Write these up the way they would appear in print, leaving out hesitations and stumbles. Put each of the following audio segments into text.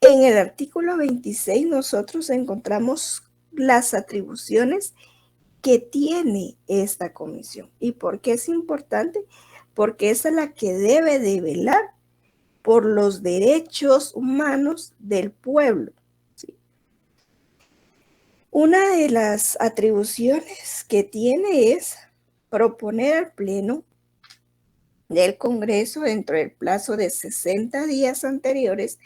En el artículo 26 nosotros encontramos las atribuciones que tiene esta comisión. ¿Y por qué es importante? Porque esa es la que debe de velar por los derechos humanos del pueblo. ¿Sí? Una de las atribuciones que tiene es proponer al Pleno del Congreso dentro del plazo de 60 días anteriores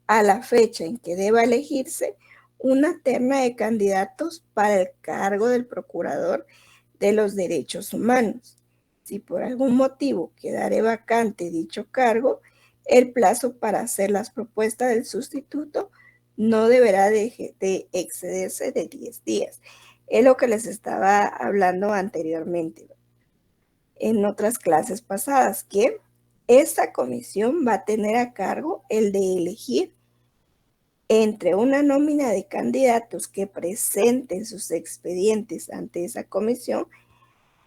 a la fecha en que deba elegirse una terna de candidatos para el cargo del Procurador de los Derechos Humanos. Si por algún motivo quedare vacante dicho cargo, el plazo para hacer las propuestas del sustituto no deberá de excederse de 10 días. Es lo que les estaba hablando anteriormente en otras clases pasadas, que esta comisión va a tener a cargo el de elegir entre una nómina de candidatos que presenten sus expedientes ante esa comisión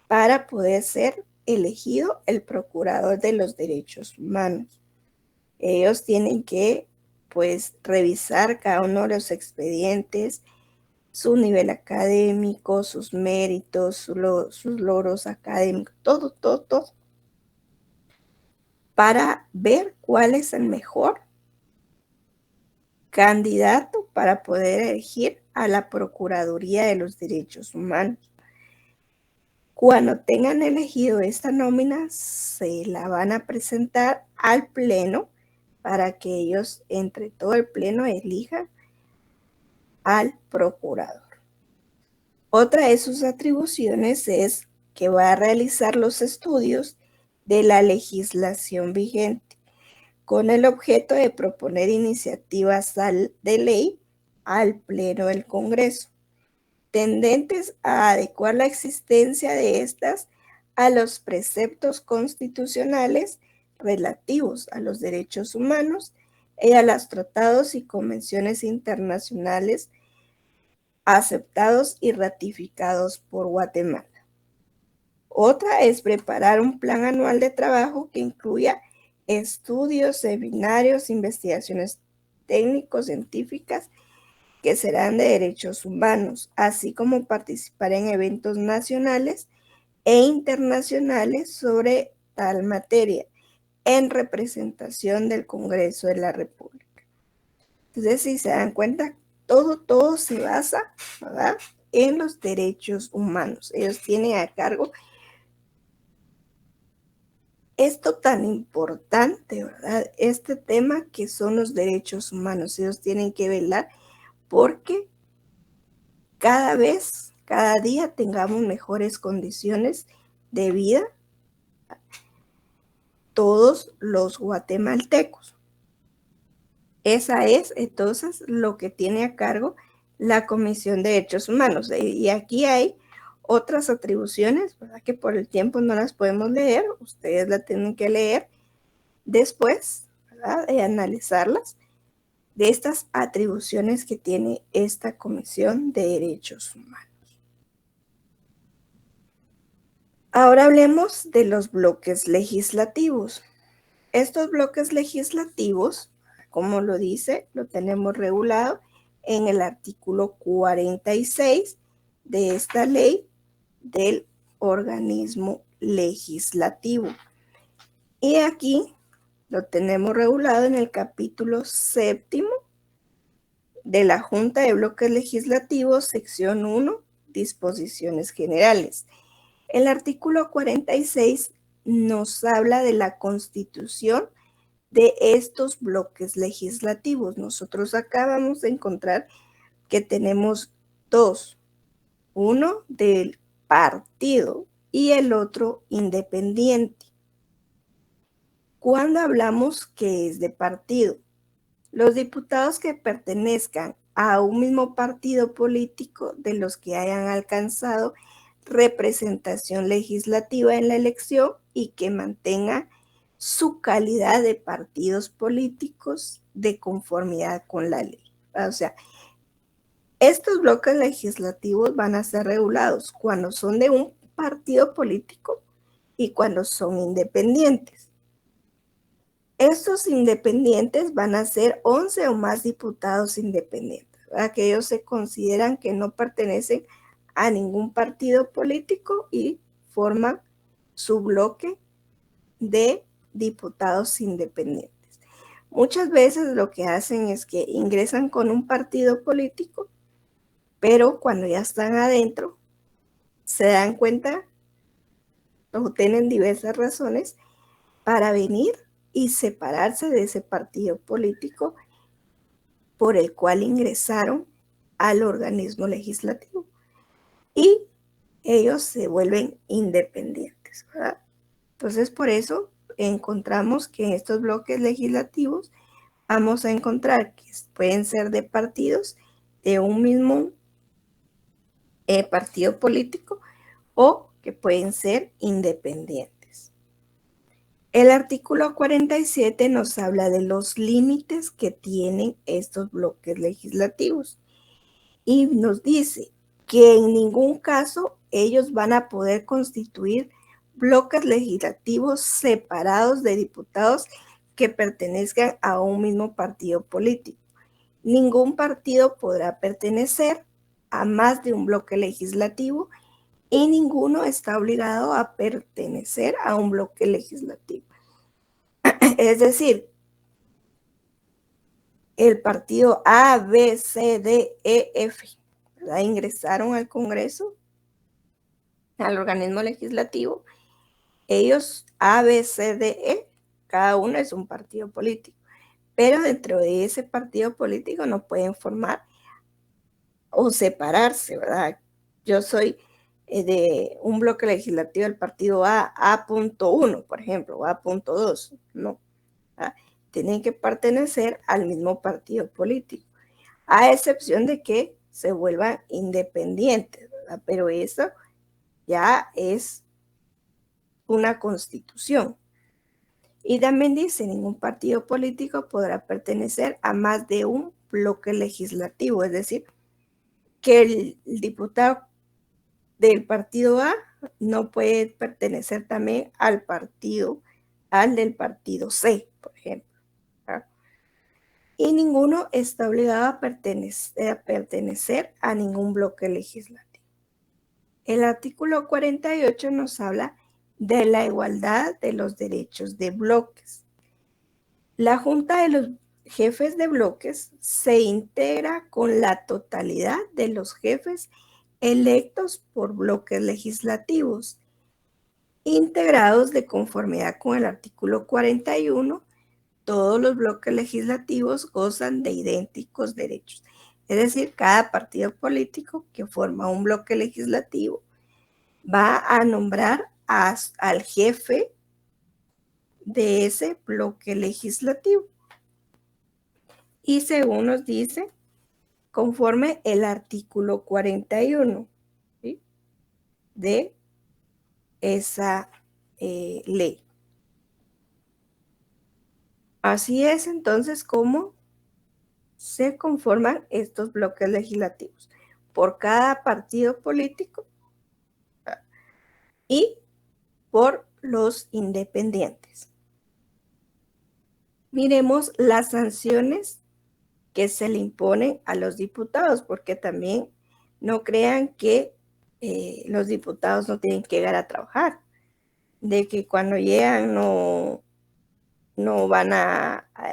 para poder ser elegido el procurador de los derechos humanos. Ellos tienen que, pues, revisar cada uno de los expedientes, su nivel académico, sus méritos, sus logros académicos, todo, para ver cuál es el mejor candidato para poder elegir a la Procuraduría de los Derechos Humanos. Cuando tengan elegido esta nómina, se la van a presentar al Pleno para que ellos, entre todo el Pleno, elijan al procurador. Otra de sus atribuciones es que va a realizar los estudios de la legislación vigente con el objeto de proponer iniciativas de ley al Pleno del Congreso, tendentes a adecuar la existencia de estas a los preceptos constitucionales relativos a los derechos humanos y a los tratados y convenciones internacionales aceptados y ratificados por Guatemala. Otra es preparar un plan anual de trabajo que incluya estudios, seminarios, investigaciones técnicos, científicas que serán de derechos humanos, así como participar en eventos nacionales e internacionales sobre tal materia, en representación del Congreso de la República. Entonces, si se dan cuenta, todo se basa, ¿verdad?, en los derechos humanos. Ellos tienen a cargo esto tan importante, ¿verdad?, este tema que son los derechos humanos. Ellos tienen que velar porque cada vez, cada día tengamos mejores condiciones de vida todos los guatemaltecos. Esa es entonces lo que tiene a cargo la Comisión de Derechos Humanos. Y aquí hay otras atribuciones, ¿verdad?, que por el tiempo no las podemos leer. Ustedes las tienen que leer después, ¿verdad?, de analizarlas, de estas atribuciones que tiene esta Comisión de Derechos Humanos. Ahora hablemos de los bloques legislativos. Estos bloques legislativos, como lo dice, lo tenemos regulado en el artículo 46 de esta ley del organismo legislativo. Y aquí lo tenemos regulado en el capítulo 7 de la Junta de Bloques Legislativos, sección 1, disposiciones generales. El artículo 46 nos habla de la constitución de estos bloques legislativos. Nosotros acá vamos a encontrar que tenemos dos, uno del partido y el otro independiente. Cuando hablamos que es de partido, los diputados que pertenezcan a un mismo partido político de los que hayan alcanzado representación legislativa en la elección y que mantengan su calidad de partidos políticos de conformidad con la ley. O sea, estos bloques legislativos van a ser regulados cuando son de un partido político y cuando son independientes. Estos independientes van a ser 11 o más diputados independientes, ¿verdad? Que ellos se consideran que no pertenecen a ningún partido político y forman su bloque de diputados independientes. Muchas veces lo que hacen es que ingresan con un partido político, pero cuando ya están adentro, se dan cuenta o tienen diversas razones para venir y separarse de ese partido político por el cual ingresaron al organismo legislativo. Y ellos se vuelven independientes, ¿verdad? Entonces, por eso encontramos que en estos bloques legislativos vamos a encontrar que pueden ser de partidos de un mismo partido político o que pueden ser independientes. El artículo 47 nos habla de los límites que tienen estos bloques legislativos y nos dice que en ningún caso ellos van a poder constituir bloques legislativos separados de diputados que pertenezcan a un mismo partido político. Ningún partido podrá pertenecer a más de un bloque legislativo y ninguno está obligado a pertenecer a un bloque legislativo. Es decir, el partido A, B, C, D, E, F, ¿verdad? Ingresaron al Congreso, al organismo legislativo. Ellos, A, B, C, D, E, cada uno es un partido político, pero dentro de ese partido político no pueden formar o separarse, ¿verdad? Yo soy de un bloque legislativo del partido A, A.1, por ejemplo, o A.2, no. ¿Verdad? Tienen que pertenecer al mismo partido político, a excepción de que se vuelvan independientes, ¿verdad? Pero eso ya es una constitución. Y también dice, ningún partido político podrá pertenecer a más de un bloque legislativo, es decir, que el diputado del partido A no puede pertenecer también al del partido C, por ejemplo. ¿Verdad? Y ninguno está obligado a pertenecer a ningún bloque legislativo. El artículo 48 nos habla de la igualdad de los derechos de bloques. La Junta de los Jefes de Bloques se integra con la totalidad de los jefes electos por bloques legislativos, integrados de conformidad con el artículo 41. Todos los bloques legislativos gozan de idénticos derechos. Es decir, cada partido político que forma un bloque legislativo va a nombrar al jefe de ese bloque legislativo. Y según nos dice, conforme el artículo 41, ¿sí?, de esa ley. Así es entonces como se conforman estos bloques legislativos por cada partido político y por los independientes. Miremos las sanciones que se le imponen a los diputados, porque también no crean que los diputados no tienen que llegar a trabajar, de que cuando llegan no van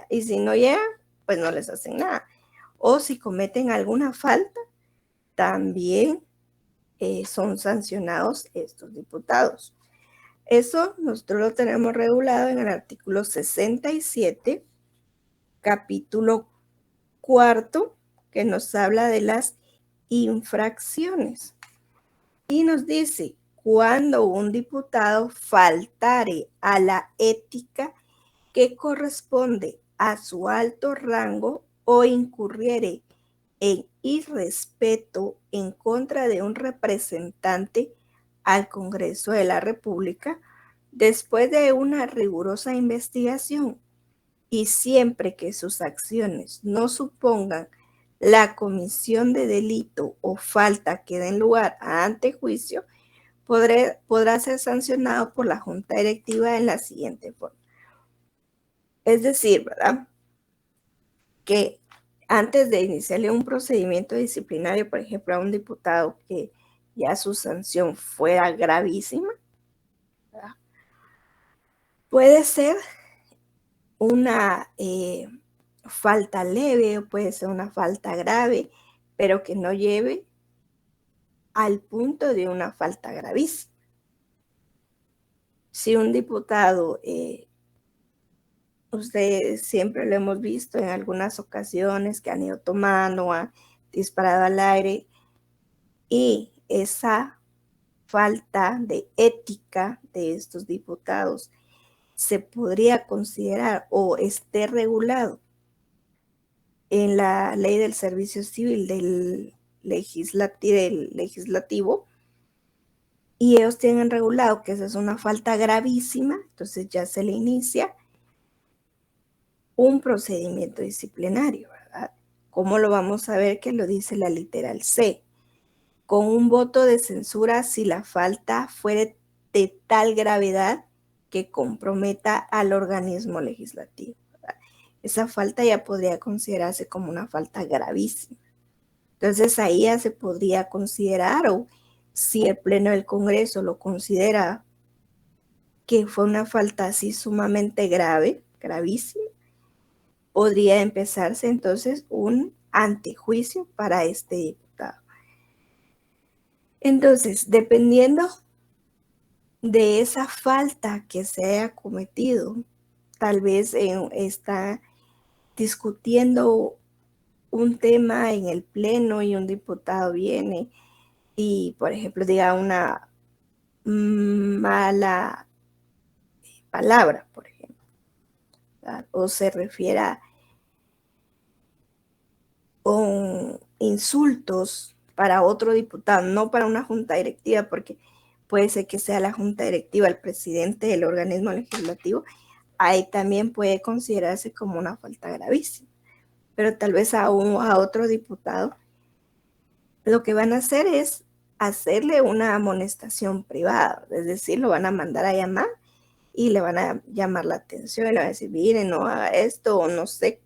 y si no llegan, pues no les hacen nada. O si cometen alguna falta, también son sancionados estos diputados. Eso nosotros lo tenemos regulado en el artículo 67, capítulo 4, que nos habla de las infracciones. Y nos dice, cuando un diputado faltare a la ética que corresponde a su alto rango o incurriere en irrespeto en contra de un representante al Congreso de la República, después de una rigurosa investigación y siempre que sus acciones no supongan la comisión de delito o falta que den lugar a antejuicio, podrá ser sancionado por la Junta Directiva en la siguiente forma. Es decir, ¿verdad? Que antes de iniciarle un procedimiento disciplinario, por ejemplo, a un diputado que ya su sanción fuera gravísima, ¿verdad? Puede ser una falta leve o puede ser una falta grave, pero que no lleve al punto de una falta gravísima. Si un diputado, ustedes siempre lo hemos visto en algunas ocasiones que han ido tomando o han disparado al aire, y esa falta de ética de estos diputados se podría considerar o esté regulado en la ley del servicio civil del legislativo, y ellos tienen regulado que esa es una falta gravísima, entonces ya se le inicia un procedimiento disciplinario, ¿verdad? ¿Cómo lo vamos a ver? Que lo dice la literal C. Con un voto de censura si la falta fuere de tal gravedad que comprometa al organismo legislativo, ¿verdad? Esa falta ya podría considerarse como una falta gravísima. Entonces ahí ya se podría considerar, o si el Pleno del Congreso lo considera que fue una falta así sumamente grave, gravísima, podría empezarse entonces un antejuicio para este diputado. Entonces, dependiendo de esa falta que se haya cometido, tal vez está discutiendo un tema en el pleno y un diputado viene y, por ejemplo, diga una mala palabra, por ejemplo, ¿verdad? O se refiera con insultos para otro diputado, no para una junta directiva, porque puede ser que sea la junta directiva el presidente del organismo legislativo, ahí también puede considerarse como una falta gravísima. Pero tal vez a otro diputado, lo que van a hacer es hacerle una amonestación privada, es decir, lo van a mandar a llamar y le van a llamar la atención y le van a decir, mire, no haga esto, o no sé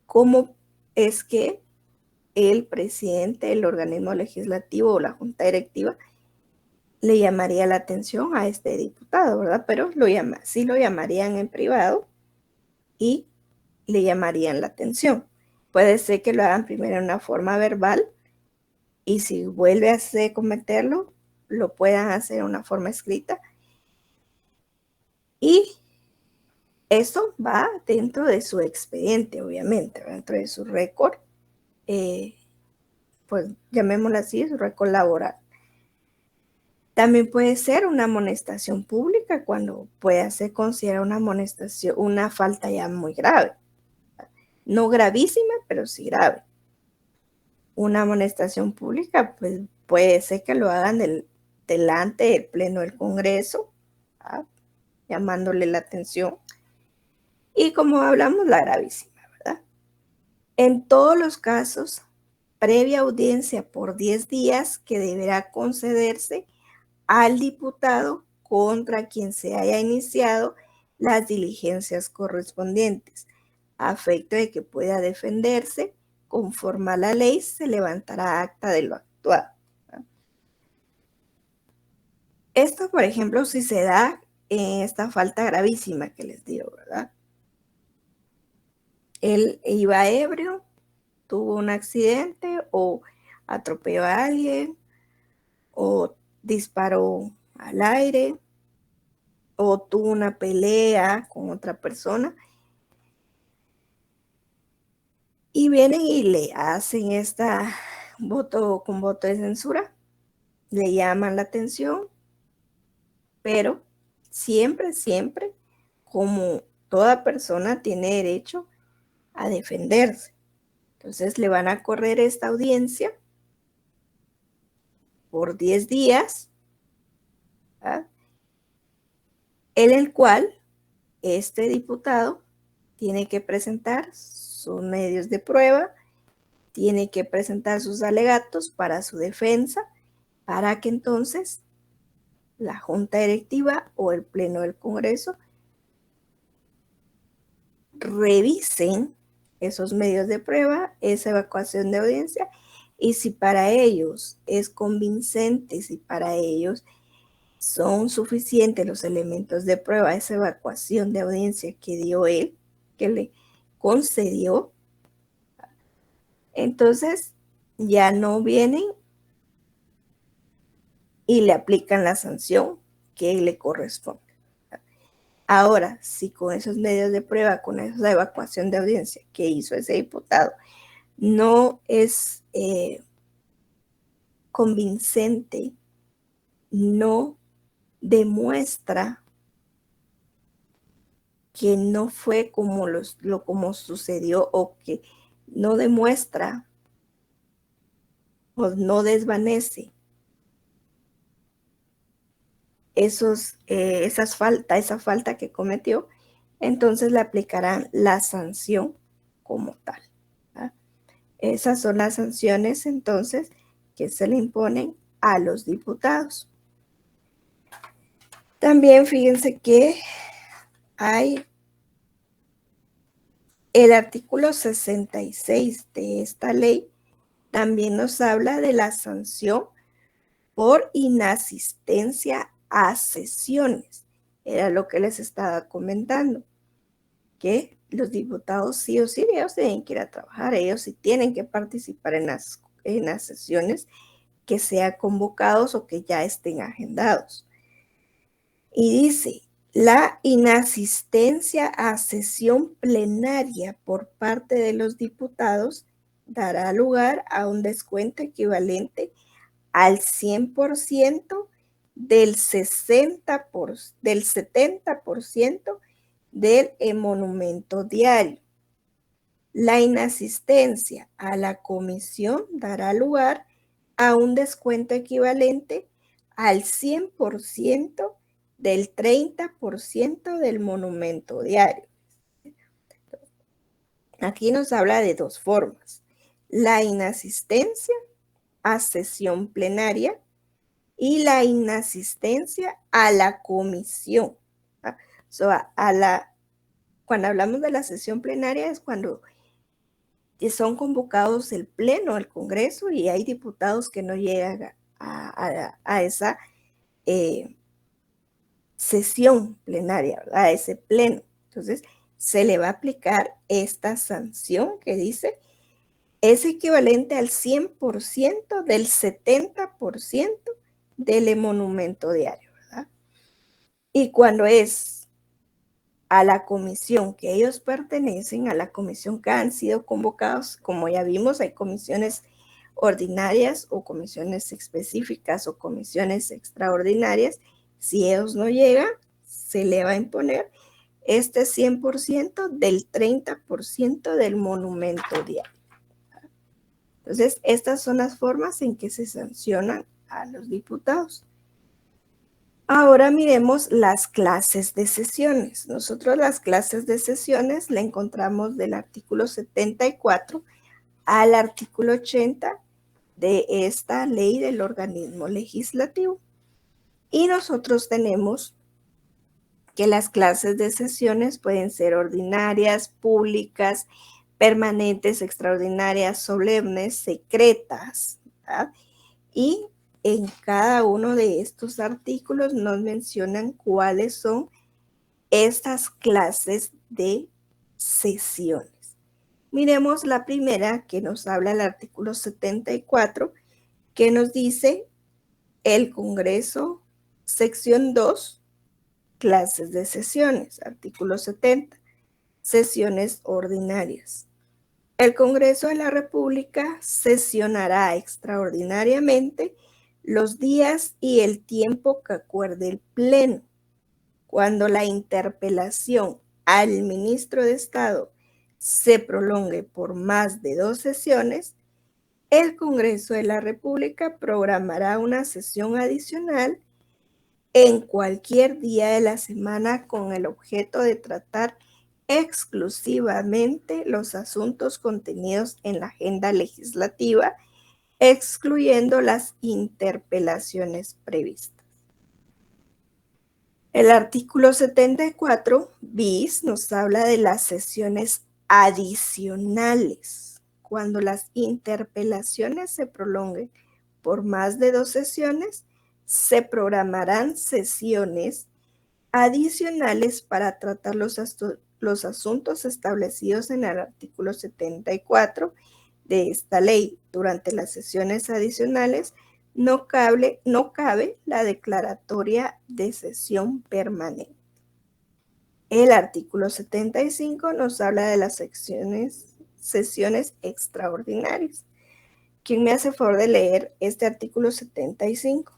cómo es que el presidente del organismo legislativo o la junta directiva le llamaría la atención a este diputado, ¿verdad? Pero sí lo llamarían en privado y le llamarían la atención. Puede ser que lo hagan primero en una forma verbal y si vuelve a cometerlo, lo puedan hacer en una forma escrita. Y eso va dentro de su expediente, obviamente, dentro de su récord, pues llamémoslo así, su récord laboral. También puede ser una amonestación pública cuando puede ser considerada una amonestación, una falta ya muy grave. No gravísima, pero sí grave. Una amonestación pública, pues puede ser que lo hagan delante del Pleno del Congreso, ¿verdad? Llamándole la atención. Y como hablamos, la gravísima, ¿verdad? En todos los casos, previa audiencia por 10 días que deberá concederse al diputado contra quien se haya iniciado las diligencias correspondientes, a efecto de que pueda defenderse. Conforme a la ley, se levantará acta de lo actuado. Esto, por ejemplo, si se da en esta falta gravísima que les digo, ¿verdad? Él iba ebrio, tuvo un accidente o atropelló a alguien o disparó al aire o tuvo una pelea con otra persona y vienen y le hacen esta voto con voto de censura, le llaman la atención, pero siempre, siempre, como toda persona tiene derecho a defenderse. Entonces le van a correr esta audiencia por 10 días, ¿verdad? En el cual este diputado tiene que presentar sus medios de prueba, tiene que presentar sus alegatos para su defensa, para que entonces la junta directiva o el pleno del Congreso revisen esos medios de prueba, esa evacuación de audiencia, y si para ellos es convincente, si para ellos son suficientes los elementos de prueba, esa evacuación de audiencia que dio él, que le concedió, entonces ya no vienen y le aplican la sanción que le corresponde. Ahora, si con esos medios de prueba, con esa evacuación de audiencia que hizo ese diputado, no es convincente, no demuestra que no fue como sucedió, o que no demuestra o no desvanece esa falta que cometió, entonces le aplicarán la sanción como tal. ¿Verdad? Esas son las sanciones entonces que se le imponen a los diputados. También fíjense que hay el artículo 66 de esta ley, también nos habla de la sanción por inasistencia a sesiones. Era lo que les estaba comentando, que los diputados sí o sí, ellos tienen que ir a trabajar, ellos sí tienen que participar en las sesiones que sean convocados o que ya estén agendados. Y dice, la inasistencia a sesión plenaria por parte de los diputados dará lugar a un descuento equivalente al 100% del 70% del emolumento diario. La inasistencia a la comisión dará lugar a un descuento equivalente al 100% del 30% del monumento diario. Aquí nos habla de dos formas: la inasistencia a sesión plenaria y la inasistencia a la comisión. Cuando hablamos de la sesión plenaria es cuando son convocados el pleno, el Congreso, y hay diputados que no llegan a esa sesión plenaria, ¿verdad? A ese pleno. Entonces, se le va a aplicar esta sanción que dice es equivalente al 100% del 70% del emolumento diario, ¿verdad? Y cuando es a la comisión que ellos pertenecen, a la comisión que han sido convocados, como ya vimos, hay comisiones ordinarias o comisiones específicas o comisiones extraordinarias. Si ellos no llegan, se le va a imponer este 100% del 30% del monumento diario. Entonces, estas son las formas en que se sancionan a los diputados. Ahora miremos las clases de sesiones. Nosotros las clases de sesiones la encontramos del artículo 74 al artículo 80 de esta ley del organismo legislativo. Y nosotros tenemos que las clases de sesiones pueden ser ordinarias, públicas, permanentes, extraordinarias, solemnes, secretas, ¿verdad? Y en cada uno de estos artículos nos mencionan cuáles son estas clases de sesiones. Miremos la primera, que nos habla el artículo 74, que nos dice el Congreso, sección 2, clases de sesiones, artículo 70, sesiones ordinarias. El Congreso de la República sesionará extraordinariamente los días y el tiempo que acuerde el Pleno. Cuando la interpelación al ministro de Estado se prolongue por más de 2 sesiones, el Congreso de la República programará una sesión adicional en cualquier día de la semana con el objeto de tratar exclusivamente los asuntos contenidos en la agenda legislativa, excluyendo las interpelaciones previstas. El artículo 74 bis nos habla de las sesiones adicionales. Cuando las interpelaciones se prolonguen por más de 2 sesiones, se programarán sesiones adicionales para tratar los asuntos establecidos en el artículo 74 de esta ley. Durante las sesiones adicionales no cabe la declaratoria de sesión permanente. El artículo 75 nos habla de las sesiones extraordinarias. ¿Quién me hace favor de leer este artículo 75?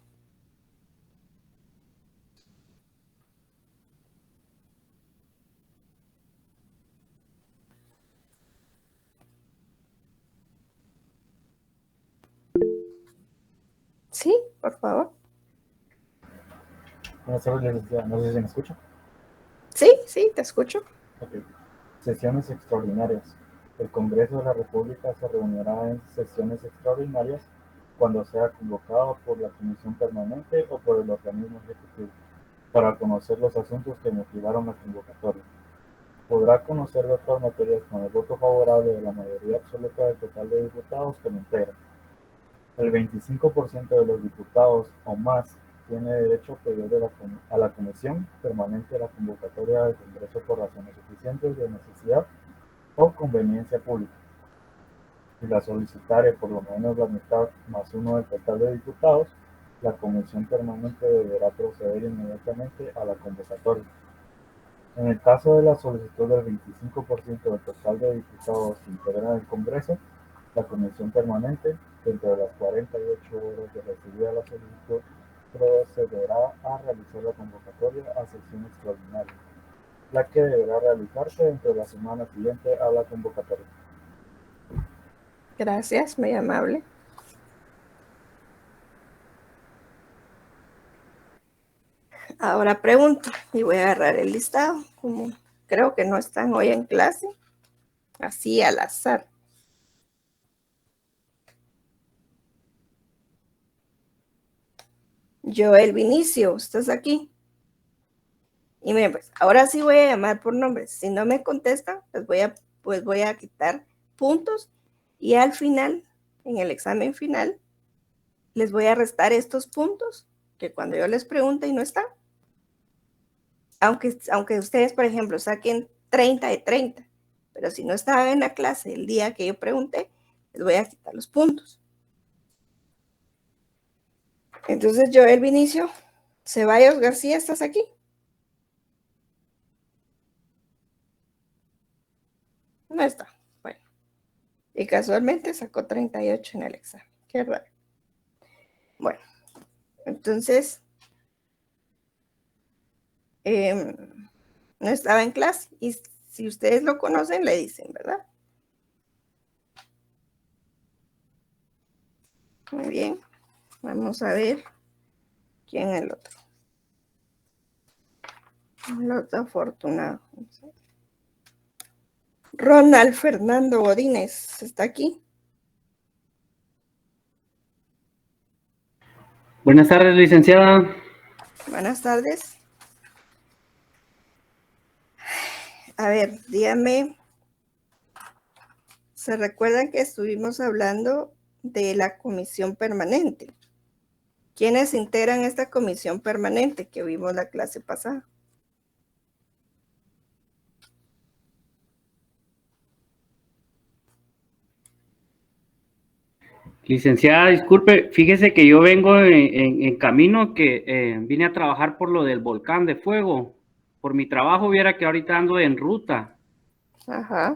Sí, por favor. Buenas tardes, licenciada. No sé si me escucha. Sí, te escucho. Okay. Sesiones extraordinarias. El Congreso de la República se reunirá en sesiones extraordinarias cuando sea convocado por la Comisión Permanente o por el organismo ejecutivo para conocer los asuntos que motivaron la convocatoria. Podrá conocer de otras materias con el voto favorable de la mayoría absoluta del total de diputados que lo integran. El 25% de los diputados o más tiene derecho a pedir a la Comisión Permanente la convocatoria del Congreso por razones suficientes de necesidad o conveniencia pública. Si la solicitare por lo menos la mitad más uno del total de diputados, la Comisión Permanente deberá proceder inmediatamente a la convocatoria. En el caso de la solicitud del 25% del total de diputados que integran el Congreso, la Comisión Permanente, dentro de las 48 horas de recibida la solicitud, procederá a realizar la convocatoria a sesión extraordinaria, la que deberá realizarse dentro de la semana siguiente a la convocatoria. Gracias, muy amable. Ahora pregunto, y voy a agarrar el listado, como creo que no están hoy en clase, así al azar. Joel Vinicio, ¿estás aquí? Y miren, pues ahora sí voy a llamar por nombres. Si no me contestan, pues voy a quitar puntos y al final, en el examen final, les voy a restar estos puntos que cuando yo les pregunte y no están. Aunque ustedes, por ejemplo, saquen 30 de 30, pero si no estaban en la clase el día que yo pregunté, les voy a quitar los puntos. Entonces, Joel Vinicio Ceballos García, ¿estás aquí? No está. Bueno. Y casualmente sacó 38 en el examen. Qué raro. Bueno, entonces, no estaba en clase. Y si ustedes lo conocen, le dicen, ¿verdad? Muy bien. Vamos a ver quién es el otro. El otro afortunado. Ronald Fernando Godínez, ¿está aquí? Buenas tardes, licenciada. Buenas tardes. A ver, dígame, ¿se recuerdan que estuvimos hablando de la comisión permanente? ¿Quiénes integran esta comisión permanente que vimos la clase pasada? Licenciada, disculpe, fíjese que yo vengo en camino, que vine a trabajar por lo del volcán de fuego. Por mi trabajo, viera que ahorita ando en ruta. Ajá.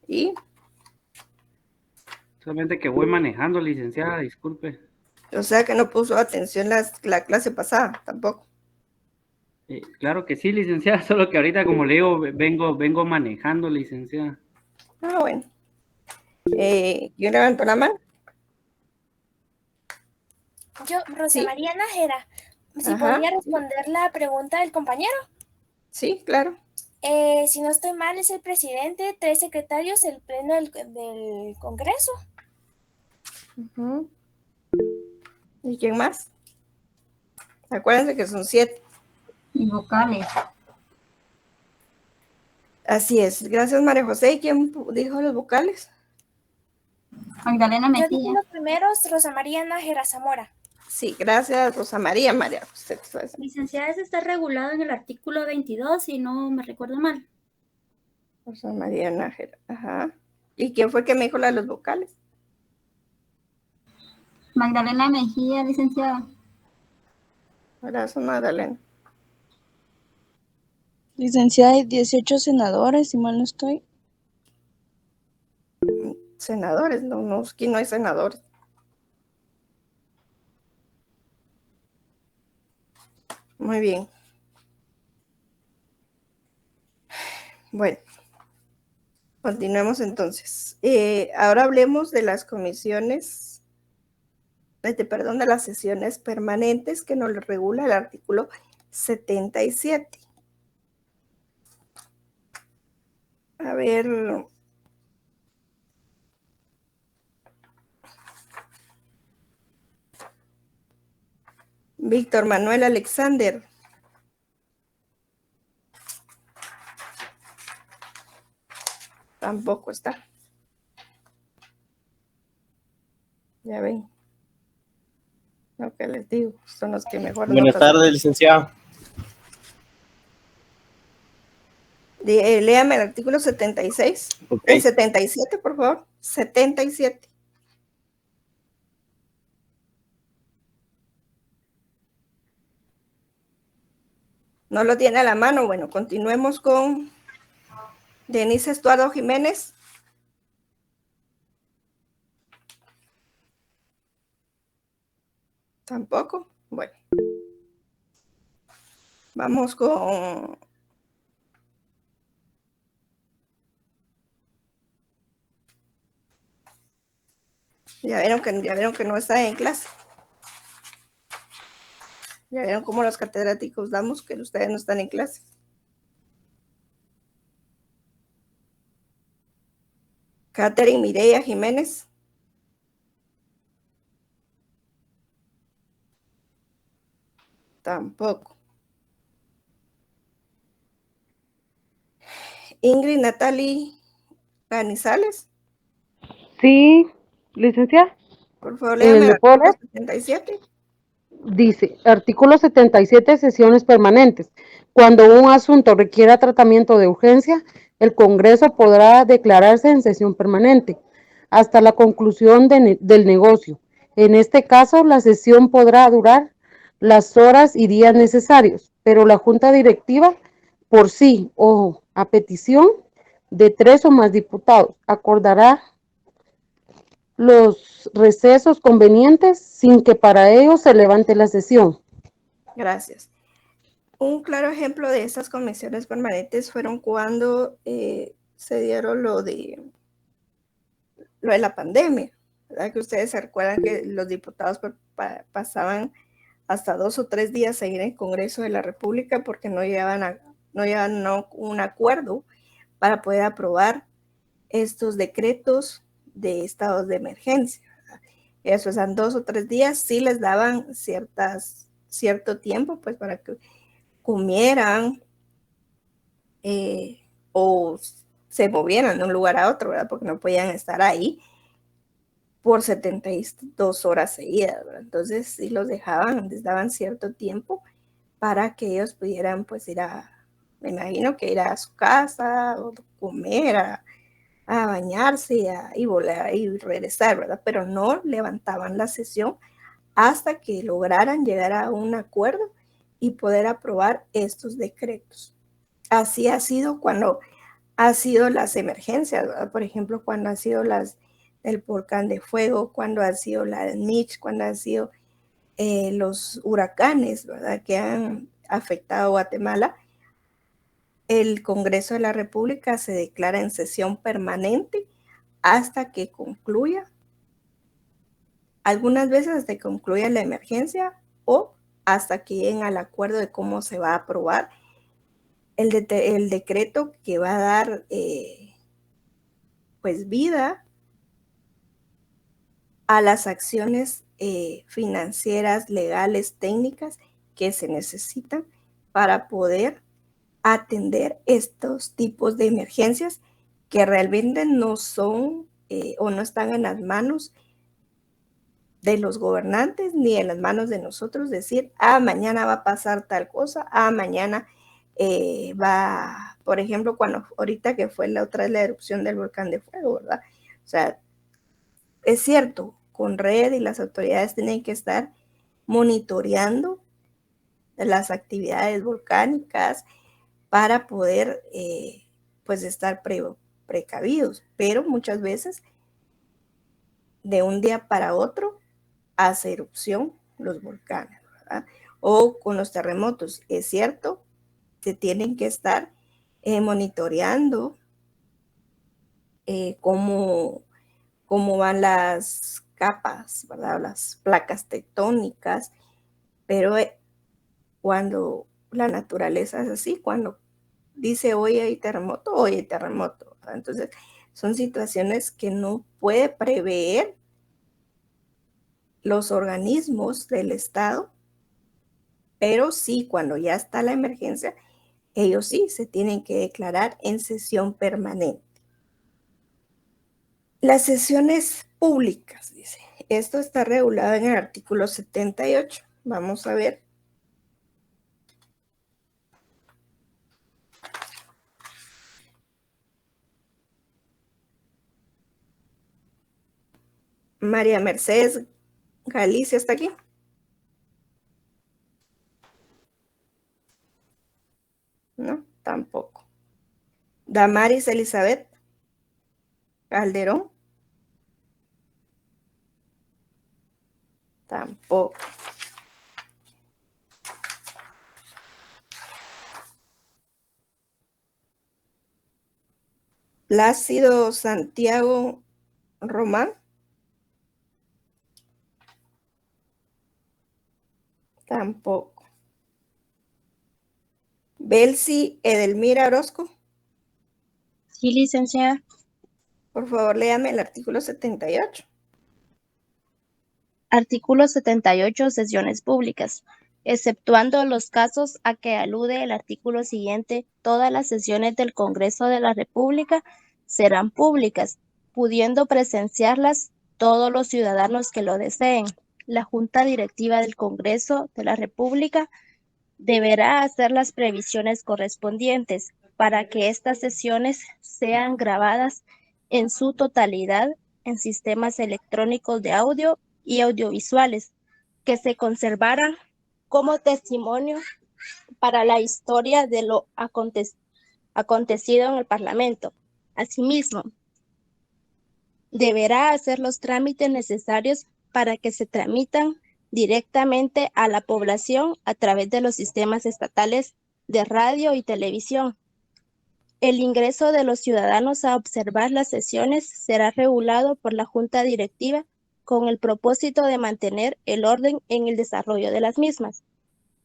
¿Y? Solamente que voy manejando, licenciada, disculpe. O sea que no puso atención la clase pasada, tampoco. Claro que sí, licenciada, solo que ahorita, como le digo, vengo manejando, licenciada. Ah, bueno. ¿Quién levantó la mano? Yo, Rosa Sí. María Nájera, si Ajá, podría responder la pregunta del compañero. Sí, claro. Si no estoy mal, es el presidente, 3 secretarios, el pleno del Congreso. ¿Y quién más? Acuérdense que son 7. Y vocales. Así es. Gracias, María José. ¿Y quién dijo los vocales? Magdalena Yo dije Mejía. los primeros, Rosa María Nájera Zamora. Sí, gracias, Rosa María. María José. Licenciada, eso está regulado en el artículo 22, si no me recuerdo mal. Rosa María Nájera. Ajá. ¿Y quién fue que me dijo la de los vocales? Magdalena Mejía, licenciada. Gracias, Magdalena. Licenciada, hay 18 senadores, si mal no estoy. Senadores, no, aquí no hay senadores. Muy bien. Bueno, continuemos entonces. Ahora hablemos de las comisiones, perdón, de las sesiones permanentes que nos regula el artículo 77. A ver. Víctor Manuel Alexander. Tampoco está. Ya ven. Lo que les digo, son los que mejor. Buenas tardes, licenciada. Léame el artículo 76. Okay. El 77, por favor. 77. ¿No lo tiene a la mano? Bueno, continuemos con Denise Estuardo Jiménez. Tampoco. Bueno. Vamos con ya vieron que no está en clase. Ya vieron cómo los catedráticos damos que ustedes no están en clase. Catherine Mireya Jiménez. Tampoco. Ingrid Natalie Canizales. Sí, licenciada. Por favor, léame el artículo 77. Dice, artículo 77, sesiones permanentes. Cuando un asunto requiera tratamiento de urgencia, el Congreso podrá declararse en sesión permanente hasta la conclusión del negocio. En este caso, la sesión podrá durar las horas y días necesarios, pero la Junta Directiva, por sí o a petición de 3 o más diputados, acordará los recesos convenientes sin que para ello se levante la sesión. Gracias. Un claro ejemplo de estas comisiones permanentes fueron cuando se dieron lo de la pandemia, ¿verdad? Que ustedes se recuerdan que los diputados pasaban hasta 2 o 3 días ahí en el Congreso de la República porque no llegaban a un acuerdo para poder aprobar estos decretos de estados de emergencia. Eso eran 2 o 3 días, sí les daban cierto tiempo pues para que comieran o se movieran de un lugar a otro, ¿verdad? Porque no podían estar ahí por 72 horas seguidas, ¿verdad? Entonces sí los dejaban, les daban cierto tiempo para que ellos pudieran pues me imagino que ir a su casa o comer, a bañarse y volver y regresar, ¿verdad? Pero no levantaban la sesión hasta que lograran llegar a un acuerdo y poder aprobar estos decretos. Así ha sido cuando ha sido las emergencias, ¿verdad? Por ejemplo, cuando ha sido el volcán de fuego, cuando ha sido la Mitch, cuando han sido los huracanes, ¿verdad? Que han afectado a Guatemala. El Congreso de la República se declara en sesión permanente hasta que concluya, algunas veces hasta que concluya la emergencia o hasta que lleguen al acuerdo de cómo se va a aprobar el decreto que va a dar pues vida a las acciones financieras, legales, técnicas que se necesitan para poder atender estos tipos de emergencias que realmente no son o no están en las manos de los gobernantes ni en las manos de nosotros decir, mañana va a pasar tal cosa, mañana va, por ejemplo, cuando ahorita que fue la erupción del volcán de fuego, ¿verdad? O sea, es cierto, con red y las autoridades tienen que estar monitoreando las actividades volcánicas para poder pues estar precavidos, pero muchas veces de un día para otro hace erupción los volcanes, ¿verdad? O con los terremotos, es cierto, se tienen que estar monitoreando cómo van las capas, ¿verdad? Las placas tectónicas, pero cuando la naturaleza es así, cuando dice hoy hay terremoto, ¿verdad? Entonces, son situaciones que no puede prever los organismos del Estado, pero sí, cuando ya está la emergencia, ellos sí se tienen que declarar en sesión permanente. Las sesiones públicas, dice, esto está regulado en el artículo 78. Vamos a ver. María Mercedes Galicia está aquí. No, tampoco. Damaris Elizabeth Calderón. Tampoco. Plácido Santiago Román. Tampoco. Belsi Edelmira Orozco. Sí, licenciada. Por favor, léame el artículo 78. Artículo 78. Sesiones públicas. Exceptuando los casos a que alude el artículo siguiente, todas las sesiones del Congreso de la República serán públicas, pudiendo presenciarlas todos los ciudadanos que lo deseen. La Junta Directiva del Congreso de la República deberá hacer las previsiones correspondientes para que estas sesiones sean grabadas en su totalidad en sistemas electrónicos de audio y audiovisuales que se conservarán como testimonio para la historia de lo acontecido en el Parlamento. Asimismo, deberá hacer los trámites necesarios para que se tramitan directamente a la población a través de los sistemas estatales de radio y televisión. El ingreso de los ciudadanos a observar las sesiones será regulado por la Junta Directiva con el propósito de mantener el orden en el desarrollo de las mismas.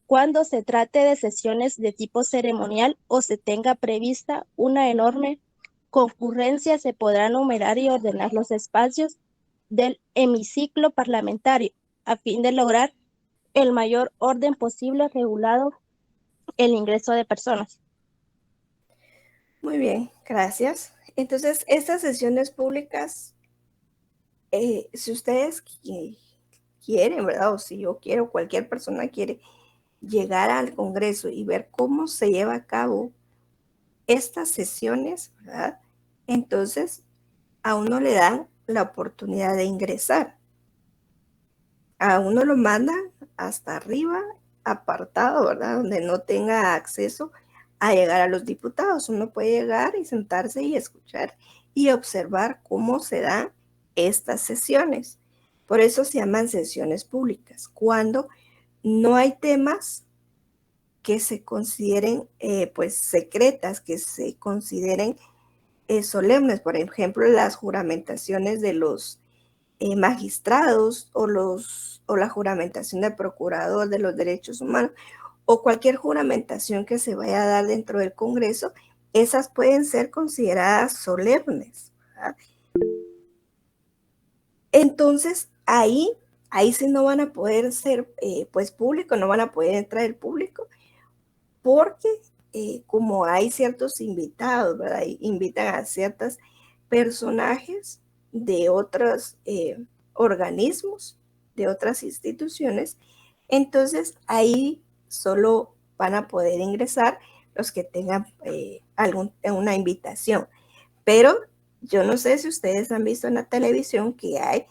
Cuando se trate de sesiones de tipo ceremonial o se tenga prevista una enorme concurrencia, se podrá numerar y ordenar los espacios del hemiciclo parlamentario a fin de lograr el mayor orden posible regulado el ingreso de personas. Muy bien, gracias. Entonces, estas sesiones públicas, si ustedes quieren, ¿verdad? O si yo quiero, cualquier persona quiere llegar al Congreso y ver cómo se lleva a cabo estas sesiones, ¿verdad? Entonces, a uno le dan la oportunidad de ingresar. A uno lo mandan hasta arriba, apartado, ¿verdad? Donde no tenga acceso a llegar a los diputados. Uno puede llegar y sentarse y escuchar y observar cómo se dan estas sesiones. Por eso se llaman sesiones públicas, cuando no hay temas que se consideren pues secretas, que se consideren solemnes. Por ejemplo, las juramentaciones de los magistrados o la juramentación del procurador de los derechos humanos o cualquier juramentación que se vaya a dar dentro del Congreso, esas pueden ser consideradas solemnes, ¿verdad? Entonces, ahí sí no van a poder ser pues público, no van a poder entrar el público, porque como hay ciertos invitados, ¿verdad? Invitan a ciertos personajes de otros organismos, de otras instituciones, entonces ahí solo van a poder ingresar los que tengan una invitación. Pero yo no sé si ustedes han visto en la televisión que hay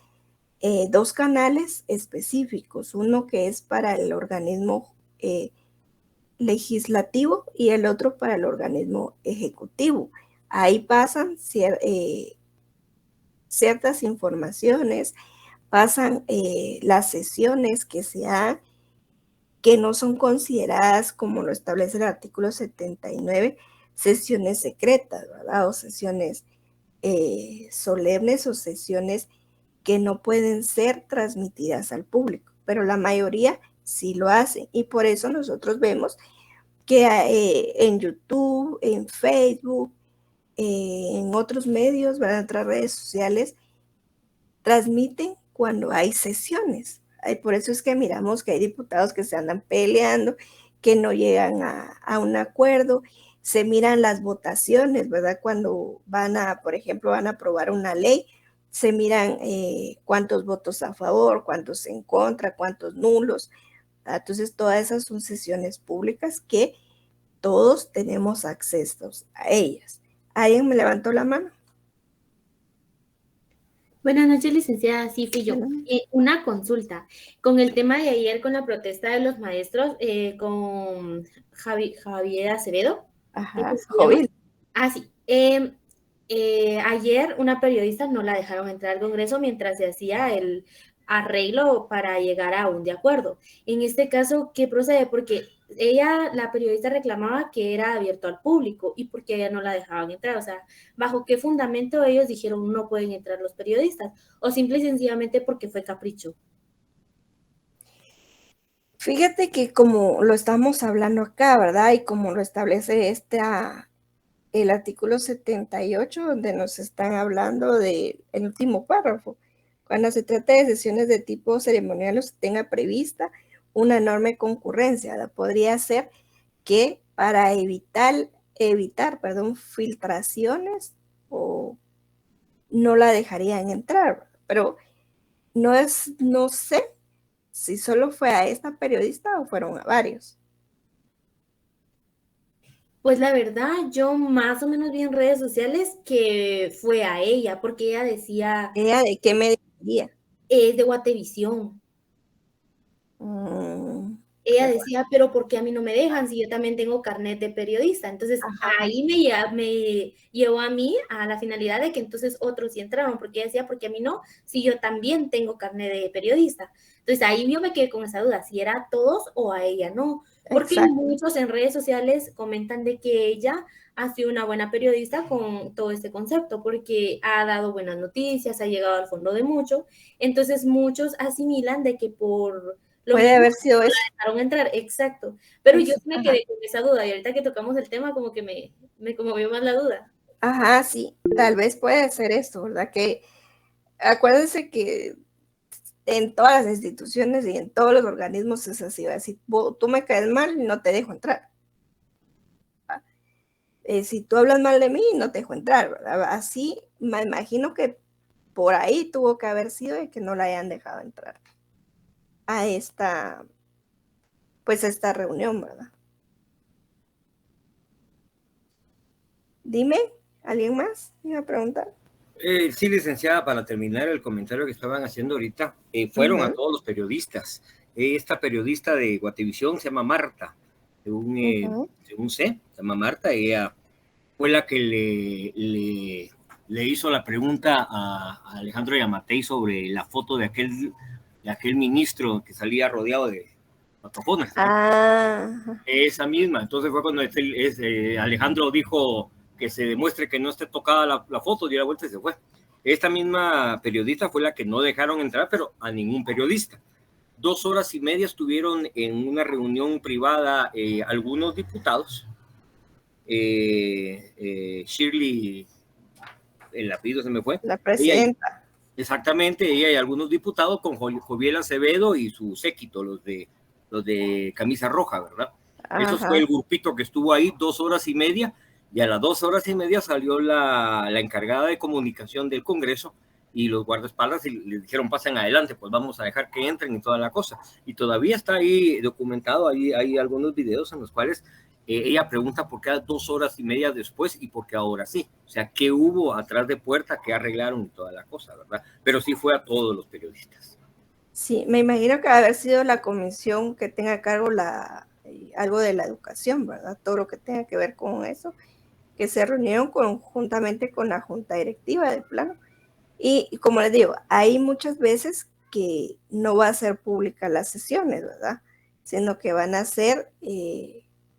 dos canales específicos, uno que es para el organismo legislativo y el otro para el organismo ejecutivo. Ahí pasan ciertas informaciones, pasan las sesiones que se dan, que no son consideradas, como lo establece el artículo 79, sesiones secretas, ¿verdad? O sesiones solemnes o sesiones que no pueden ser transmitidas al público, pero la mayoría sí lo hacen, y por eso nosotros vemos que en YouTube, en Facebook, en otros medios, ¿verdad? En otras redes sociales, transmiten cuando hay sesiones. Por eso es que miramos que hay diputados que se andan peleando, que no llegan a un acuerdo. Se miran las votaciones, ¿verdad? Cuando por ejemplo, van a aprobar una ley, se miran cuántos votos a favor, cuántos en contra, cuántos nulos. Entonces, todas esas son sesiones públicas que todos tenemos acceso a ellas. ¿Alguien me levantó la mano? Buenas noches, licenciada. Sí, fui yo. Una consulta. Con el tema de ayer, con la protesta de los maestros, con Javier Acevedo. Ajá, Joven. Sí. Ayer una periodista no la dejaron entrar al Congreso mientras se hacía el arreglo para llegar a un de acuerdo. En este caso, ¿qué procede? Porque la periodista reclamaba que era abierto al público y porque ella no la dejaban entrar. O sea, ¿bajo qué fundamento ellos dijeron no pueden entrar los periodistas? ¿O simple y sencillamente porque fue capricho? Fíjate que como lo estamos hablando acá, ¿verdad? Y como lo establece el artículo 78, donde nos están hablando del último párrafo, cuando se trata de sesiones de tipo ceremonial o se tenga prevista una enorme concurrencia, ¿verdad? Podría ser que para evitar filtraciones o no la dejarían entrar, pero no sé si solo fue a esta periodista o fueron a varios. Pues la verdad, yo más o menos vi en redes sociales que fue a ella, porque ella decía... ¿Ella de qué medio decía? Es de Guatevisión. Ella decía, pero ¿por qué a mí no me dejan si yo también tengo carnet de periodista? Entonces, ahí me llevó a mí a la finalidad de que entonces otros sí entraron, porque ella decía, ¿por qué a mí no? Si yo también tengo carnet de periodista. Entonces, ahí yo me quedé con esa duda, si era a todos o a ella no. Porque muchos en redes sociales comentan de que ella ha sido una buena periodista con todo este concepto, porque ha dado buenas noticias, ha llegado al fondo de mucho. Entonces, muchos asimilan de que por... Puede haber sido eso. Dejaron entrar, exacto. Pero yo me quedé con esa duda y ahorita que tocamos el tema como que me conmovió más la duda. Ajá, sí, tal vez puede ser esto, ¿verdad? Que acuérdense que en todas las instituciones y en todos los organismos es así, ¿verdad? Si tú me caes mal, no te dejo entrar. Si tú hablas mal de mí, no te dejo entrar, ¿verdad? Así me imagino que por ahí tuvo que haber sido de que no la hayan dejado entrar a esta reunión, ¿verdad? Dime, ¿alguien más iba a preguntar? Sí, licenciada, para terminar el comentario que estaban haciendo ahorita, fueron a todos los periodistas. Esta periodista de Guatevisión se llama Marta, según sé, se llama Marta. Ella fue la que le hizo la pregunta a Alejandro Yamatei sobre la foto de aquel ministro que salía rodeado de micrófonos. Esa misma. Entonces fue cuando Alejandro dijo que se demuestre que no esté tocada la foto, dio la vuelta y se fue. Esta misma periodista fue la que no dejaron entrar, pero a ningún periodista. 2 horas y media estuvieron en una reunión privada algunos diputados. Shirley, el apellido se me fue. La presidenta. Exactamente, ella y algunos diputados con Joviel Acevedo y su séquito, los de camisa roja, ¿verdad? Eso fue el grupito que estuvo ahí 2 horas y media, y a las 2 horas y media salió la encargada de comunicación del Congreso y los guardaespaldas y le dijeron pasen adelante, pues vamos a dejar que entren y toda la cosa. Y todavía está ahí documentado, hay algunos videos en los cuales ella pregunta por qué 2 horas y media después y por qué ahora sí. O sea, ¿qué hubo atrás de puerta? ¿Qué arreglaron y toda la cosa, verdad? Pero sí fue a todos los periodistas. Sí, me imagino que va a haber sido la comisión que tenga a cargo algo de la educación, ¿verdad? Todo lo que tenga que ver con eso, que se reunieron conjuntamente con la junta directiva del plano. Y como les digo, hay muchas veces que no va a ser pública las sesiones, ¿verdad? Sino que van a ser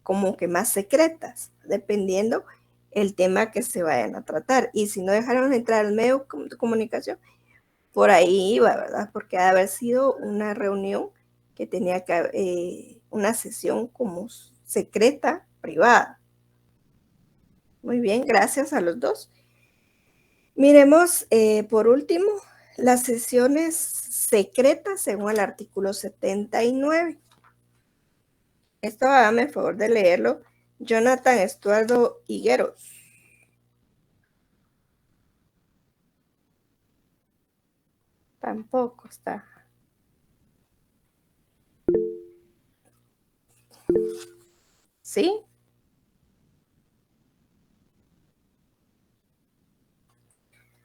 como que más secretas, dependiendo el tema que se vayan a tratar. Y si no dejaron entrar al medio de comunicación, por ahí iba, ¿verdad? Porque ha de haber sido una reunión que tenía que una sesión como secreta, privada. Muy bien, gracias a los dos. Miremos, por último, las sesiones secretas según el artículo 79. Esto hágame el favor de leerlo. Jonathan Estuardo Higueros. Tampoco está. ¿Sí?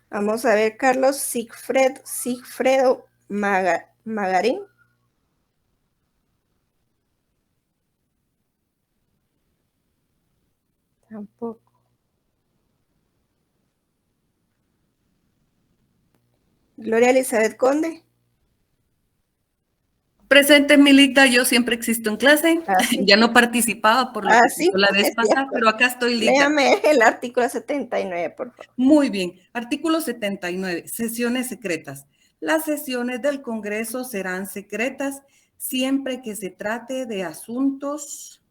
Vamos a ver, Carlos Sigfredo Magarín. Tampoco. Gloria Elizabeth Conde. Presente, Milita, yo siempre existo en clase. Sí. Ya no participaba por lo que sí, la vez pasada, pero acá estoy lista. Léame el artículo 79, por favor. Muy bien. Artículo 79, sesiones secretas. Las sesiones del Congreso serán secretas siempre que se trate de asuntos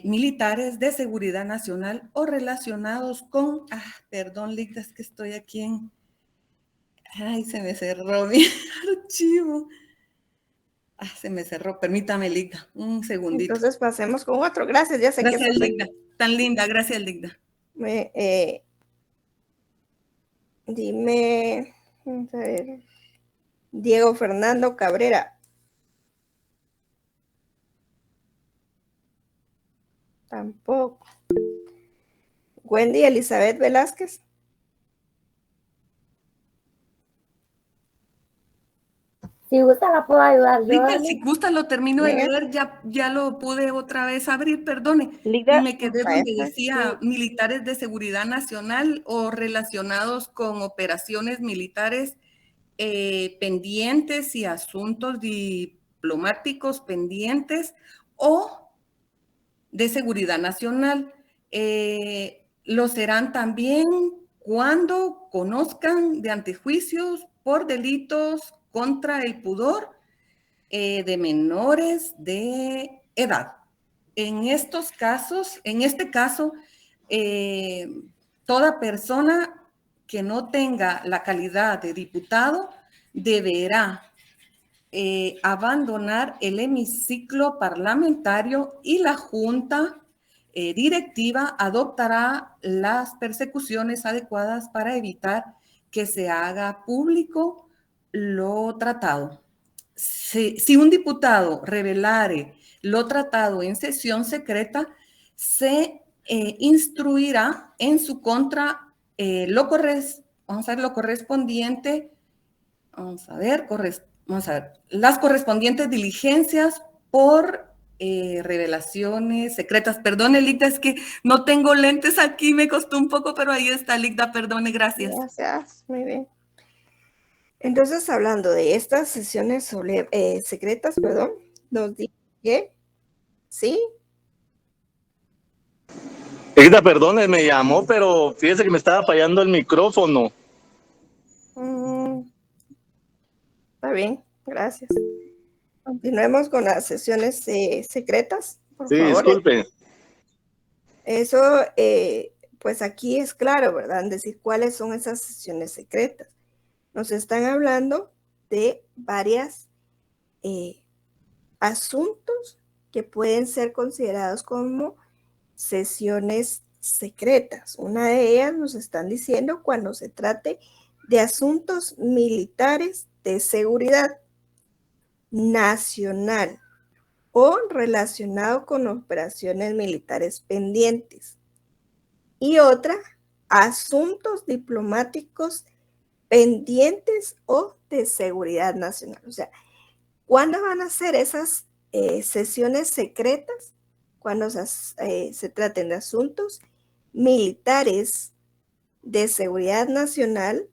militares, de seguridad nacional o relacionados con... perdón, Lita, es que estoy aquí en... Ay, se me cerró mi archivo. Se me cerró. Permítame, Ligda, un segundito. Entonces pasemos con otro. Gracias, ya sé gracias, que... Ligda. Tan linda, gracias, Ligda. Dime, vamos a ver. Diego Fernando Cabrera. Tampoco. Wendy Elizabeth Velázquez. Si gusta la puedo ayudar yo. Lita, si gusta lo termino de leer, ya lo pude otra vez abrir, perdone. Lita, y me quedé donde decía militares de seguridad nacional o relacionados con operaciones militares pendientes y asuntos diplomáticos pendientes o de seguridad nacional. Lo serán también cuando conozcan de antejuicios por delitos contra el pudor de menores de edad. En estos casos, en este caso, toda persona que no tenga la calidad de diputado deberá abandonar el hemiciclo parlamentario y la Junta directiva adoptará las persecuciones adecuadas para evitar que se haga público lo tratado. Si un diputado revelare lo tratado en sesión secreta, se instruirá en su contra lo correspondiente, las correspondientes diligencias por revelaciones secretas. Perdone, Ligda, es que no tengo lentes aquí, me costó un poco, pero ahí está, Ligda, perdone, gracias. Gracias, muy bien. Entonces, hablando de estas sesiones secretas, nos dice que sí. Ligda, perdone, me llamó, pero fíjese que me estaba fallando el micrófono. Está bien, gracias. Continuemos con las sesiones secretas, por favor. Disculpe. Eso, pues aquí es claro, ¿verdad? En decir cuáles son esas sesiones secretas. Nos están hablando de varios asuntos que pueden ser considerados como sesiones secretas. Una de ellas nos están diciendo cuando se trate de asuntos militares de seguridad nacional o relacionado con operaciones militares pendientes. Y otra, asuntos diplomáticos pendientes o de seguridad nacional. O sea, ¿cuándo van a ser esas sesiones secretas? Cuando se traten de asuntos militares de seguridad nacional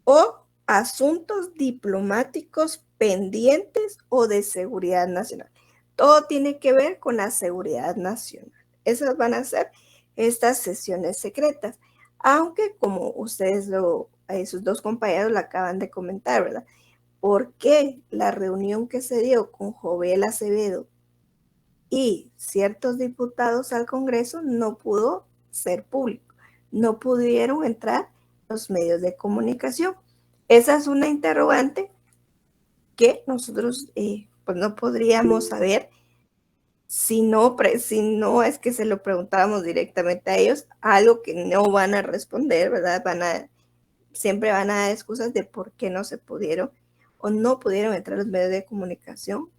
o asuntos diplomáticos pendientes o de seguridad nacional. Todo tiene que ver con la seguridad nacional. Esas van a ser estas sesiones secretas. Aunque como ustedes sus dos compañeros lo acaban de comentar, ¿verdad? ¿Por qué la reunión que se dio con Jovel Acevedo y ciertos diputados al Congreso no pudo ser público? No pudieron entrar los medios de comunicación. Esa es una interrogante que nosotros pues no podríamos saber si no es que se lo preguntábamos directamente a ellos, algo que no van a responder, ¿verdad? Siempre van a dar excusas de por qué no se pudieron o no pudieron entrar los medios de comunicación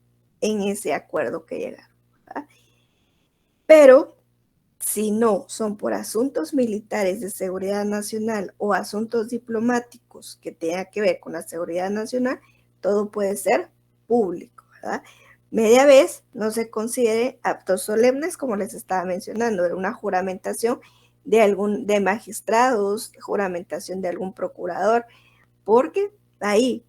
en ese acuerdo que llegaron, ¿verdad? Pero si no son por asuntos militares de seguridad nacional o asuntos diplomáticos que tengan que ver con la seguridad nacional, todo puede ser público, ¿verdad? Media vez no se considere actos solemnes, como les estaba mencionando, de una juramentación de magistrados, juramentación de algún procurador, porque ahí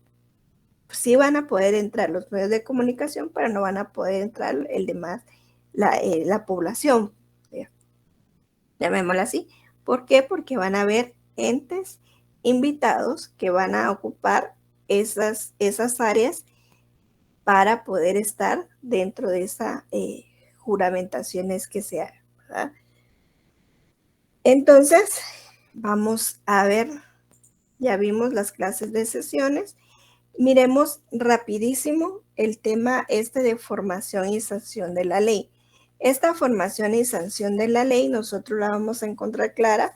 sí van a poder entrar los medios de comunicación, pero no van a poder entrar el demás, la población, llamémosla así. ¿Por qué? Porque van a haber entes invitados que van a ocupar esas áreas para poder estar dentro de esas juramentaciones que se hagan, ¿verdad? Entonces, vamos a ver, ya vimos las clases de sesiones. Miremos rapidísimo el tema de formación y sanción de la ley. Esta formación y sanción de la ley nosotros la vamos a encontrar clara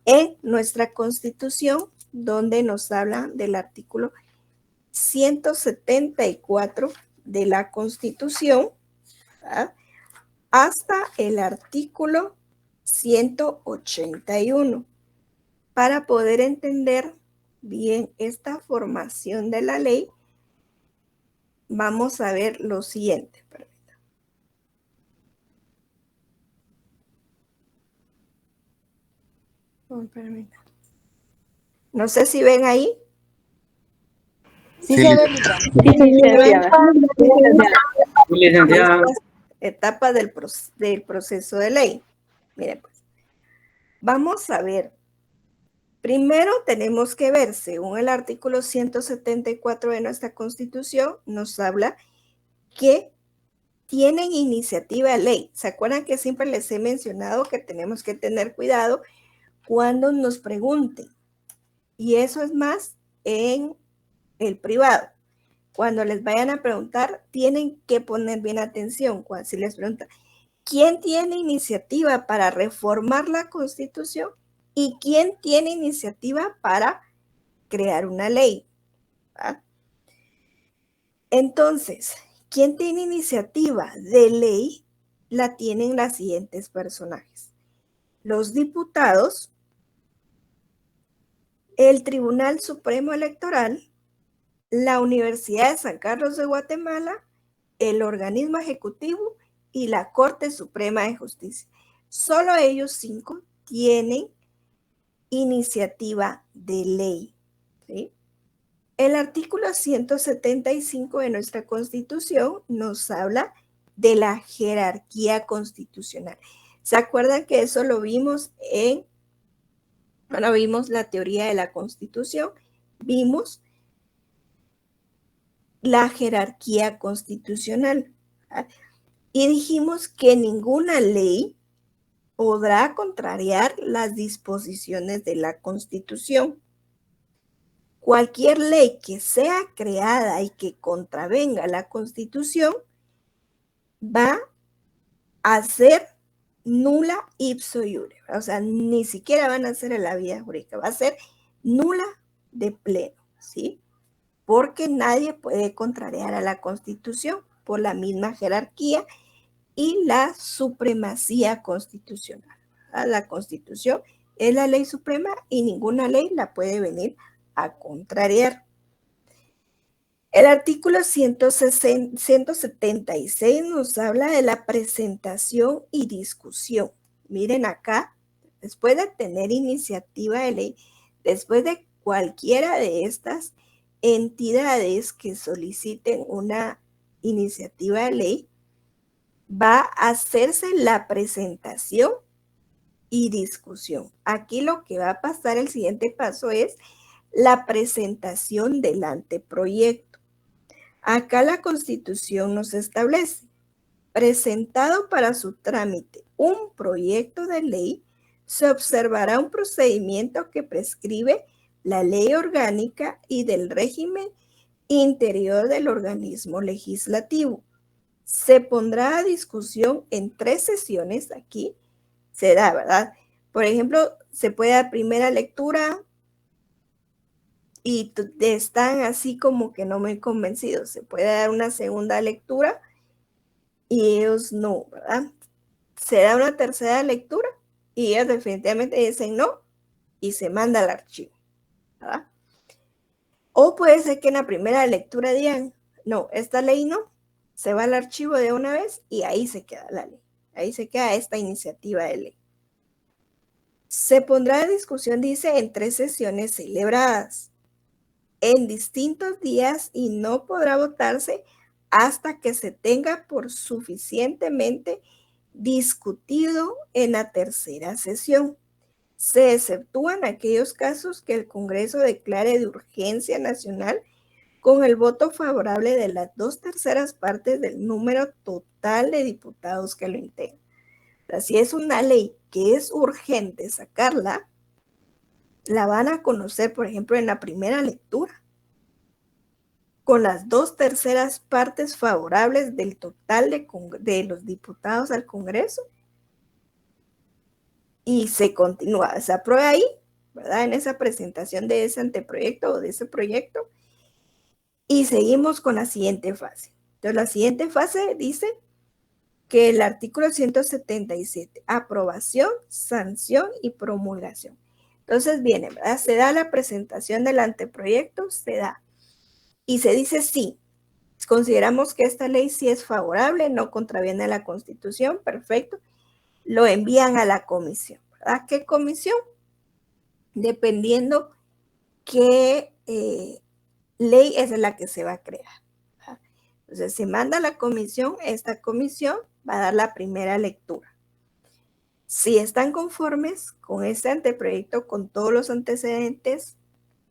en nuestra Constitución, donde nos habla del artículo 174 de la Constitución, ¿verdad? Hasta el artículo 181. Para poder entender bien esta formación de la ley, vamos a ver lo siguiente. No sé si ven ahí. Sí, se ve, Lita. Sí, licenciada. Etapa del proceso de ley. Miren, pues, vamos a ver. Primero tenemos que ver, según el artículo 174 de nuestra Constitución, nos habla que tienen iniciativa de ley. ¿Se acuerdan que siempre les he mencionado que tenemos que tener cuidado cuando nos pregunten? Y eso es más en el privado. Cuando les vayan a preguntar, tienen que poner bien atención. Si les preguntan, ¿quién tiene iniciativa para reformar la Constitución? ¿Y quién tiene iniciativa para crear una ley? ¿Ah? Entonces, ¿quién tiene iniciativa de ley? La tienen los siguientes personajes: los diputados, el Tribunal Supremo Electoral, la Universidad de San Carlos de Guatemala, el organismo ejecutivo y la Corte Suprema de Justicia. Solo ellos 5 tienen iniciativa de ley, ¿sí? El artículo 175 de nuestra Constitución nos habla de la jerarquía constitucional. ¿Se acuerdan que eso lo vimos vimos la teoría de la Constitución, vimos la jerarquía constitucional, ¿verdad? Y dijimos que ninguna ley podrá contrariar las disposiciones de la Constitución. Cualquier ley que sea creada y que contravenga la Constitución va a ser nula ipso iure, o sea, ni siquiera van a ser en la vía jurídica, va a ser nula de pleno, ¿sí? Porque nadie puede contrariar a la Constitución por la misma jerarquía y la supremacía constitucional, ¿verdad? La Constitución es la ley suprema y ninguna ley la puede venir a contrariar. El artículo 176 nos habla de la presentación y discusión. Miren acá, después de tener iniciativa de ley, después de cualquiera de estas entidades que soliciten una iniciativa de ley, va a hacerse la presentación y discusión. Aquí lo que va a pasar, el siguiente paso es la presentación del anteproyecto. Acá la Constitución nos establece, presentado para su trámite un proyecto de ley, se observará un procedimiento que prescribe la ley orgánica y del régimen interior del organismo legislativo. Se pondrá a discusión en 3 sesiones, aquí se da, ¿verdad? Por ejemplo, se puede dar primera lectura y están así como que no muy convencidos. Se puede dar una segunda lectura y ellos no, ¿verdad? Se da una tercera lectura y ellos definitivamente dicen no y se manda al archivo, ¿verdad? O puede ser que en la primera lectura digan, no, esta ley no, se va al archivo de una vez y ahí se queda la ley. Ahí se queda esta iniciativa de ley. Se pondrá en discusión, dice, en 3 sesiones celebradas en distintos días y no podrá votarse hasta que se tenga por suficientemente discutido en la tercera sesión. Se exceptúan aquellos casos que el Congreso declare de urgencia nacional con el voto favorable de las 2/3 partes del número total de diputados que lo integran. O sea, si es una ley que es urgente sacarla, la van a conocer, por ejemplo, en la primera lectura, con las 2/3 partes favorables del total de los diputados al Congreso, y se continúa, se aprueba ahí, ¿verdad? En esa presentación de ese anteproyecto o de ese proyecto, y seguimos con la siguiente fase. Entonces, la siguiente fase dice que el artículo 177, aprobación, sanción y promulgación. Entonces viene, ¿verdad? Se da la presentación del anteproyecto, se da. Y se dice sí, consideramos que esta ley sí es favorable, no contraviene a la Constitución, perfecto. Lo envían a la comisión, ¿verdad? ¿Qué comisión? Dependiendo qué ley es la que se va a crear, ¿verdad? Entonces se manda a la comisión, esta comisión va a dar la primera lectura. Si están conformes con este anteproyecto, con todos los antecedentes,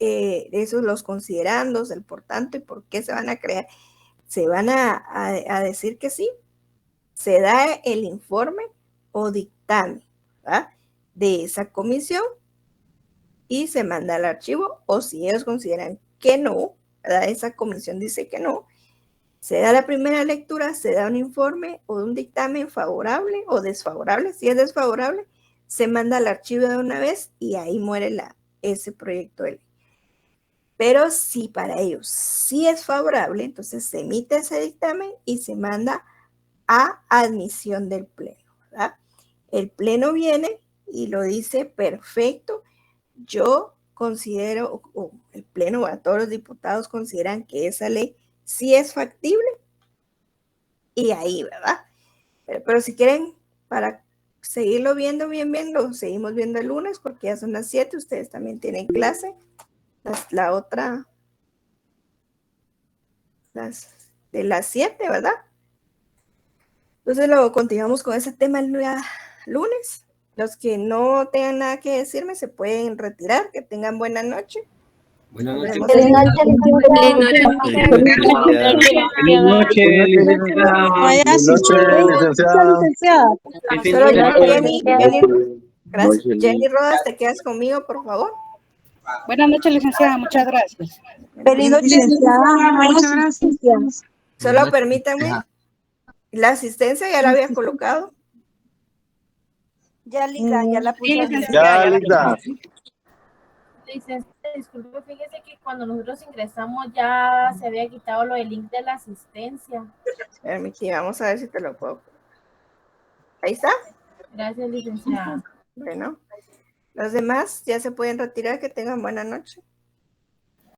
esos los considerandos, el por tanto y por qué se van a crear, se van a decir que sí, se da el informe o dictamen, ¿verdad? De esa comisión y se manda al archivo, o si ellos consideran que no, ¿verdad? Esa comisión dice que no, se da la primera lectura, se da un informe o un dictamen favorable o desfavorable. Si es desfavorable, se manda al archivo de una vez y ahí muere ese proyecto de ley. Pero si para ellos sí es favorable, entonces se emite ese dictamen y se manda a admisión del pleno, ¿verdad? El pleno viene y lo dice perfecto. Yo considero, o el pleno, a todos los diputados consideran que esa ley sí es factible y ahí, ¿verdad? Pero si quieren, para seguirlo viendo bien, lo seguimos viendo el lunes porque ya son las 7, ustedes también tienen clase. La otra, de las 7, ¿verdad? Entonces luego continuamos con ese tema el lunes. Los que no tengan nada que decirme se pueden retirar. Que tengan buena noche. Buenas noches. Buenas noches, licenciada. Solo Jenny Rodas, te quedas conmigo, por favor. Buenas noches, licenciada. Muchas gracias. Feliz noche, licenciada. Muchas gracias. Solo permítanme La asistencia ya la había colocado. Ya, Ligda, ya la puse. Ya, Ligda. Licenciada, disculpe, fíjese que cuando nosotros ingresamos ya se había quitado lo del link de la asistencia. Permití, vamos a ver si te lo puedo. Ahí está. Gracias, licenciada. Bueno, los demás ya se pueden retirar. Que tengan buena noche.